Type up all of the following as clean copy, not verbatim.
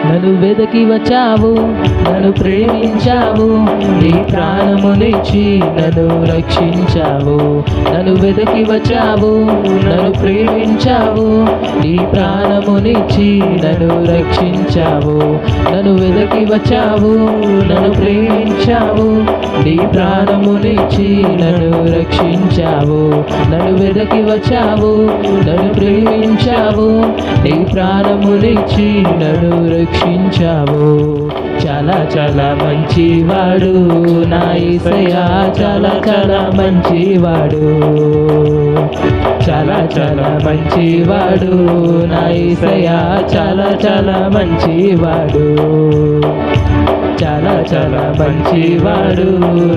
నన్ను వెదకి వచ్చావు, నన్ను ప్రేమించావు, నీ ప్రాణమునిచ్చి నన్ను రక్షించావు. నన్ను వెదకి వచ్చావు, నన్ను ప్రేమించావు, నీ ప్రాణమునిచ్చి నన్ను రక్షించావు. నన్ను వెదకి వచ్చావు, నన్ను ప్రేమించావు, నీ ప్రాణమునిచ్చి నన్ను రక్షించావు. నన్ను వెదకి వచ్చావు, నన్ను ప్రేమించావు, నీ ప్రాణమునిచ్చి నన్ను రక్షించావు. చాలా చాలా మంచివాడు నా యేసయ్యా, చాలా చాలా మంచివాడు. చాలా చాలా మంచివాడు నా యేసయ్యా, చాలా చాలా మంచివాడు. చాలా చాలా మంచివాడు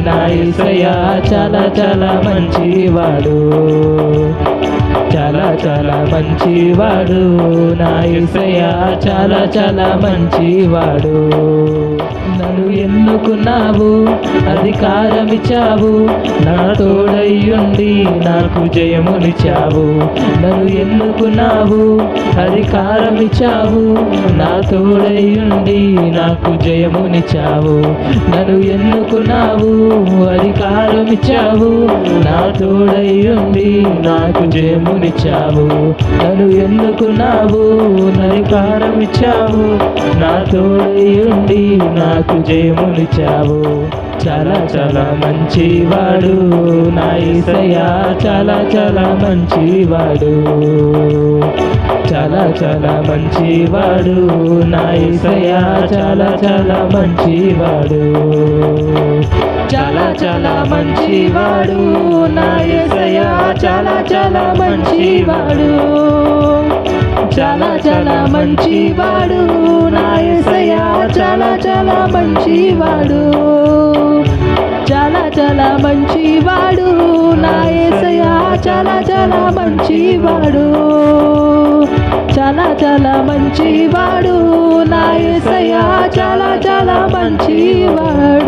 నా యేసయ్యా, చాలా చాలా మంచివాడు. చాలా చాలా మంచివాడు నా యేసయ్యా, చాలా చాలా మంచివాడు. నన్ను ఎన్నుకున్నావు, అధికారమిచ్చావు, నా తోడయ్యుండి నాకు జయమునిచ్చావు. నన్ను ఎన్నుకున్నావు, అధికారమిచ్చావు, నా తోడయ్యుండి నాకు జయమునిచ్చావు. నన్ను ఎన్నుకున్నావు, అధికారమిచ్చావు, నా తోడయ్యుండి నాకు జయమునిచ్చావు. నన్ను ఎన్నుకున్నావు, అధికారమిచ్చావు, నా తోడయ్యుండి నాకు జయమునిచ్చావు. చాలా చాలా మంచివాడు నా యేసయ్యా, చాలా చాలా మంచివాడు. చాలా చాలా మంచివాడు నా యేసయ్యా, చాలా చాలా మంచివాడు. చాలా చాలా మంచివాడు నా యేసయ్యా, చాలా చాలా మంచివాడు. చాలా చాలా మంచివాడు నా యేసయ్యా, చాలా చాలా మంచివాడు. చాలా చాలా మంచివాడు నా యేసయ్యా, చాలా చాలా మంచివాడు. చాలా చాలా మంచివాడు నా యేసయ్యా, చాలా చాలా మంచివాడు.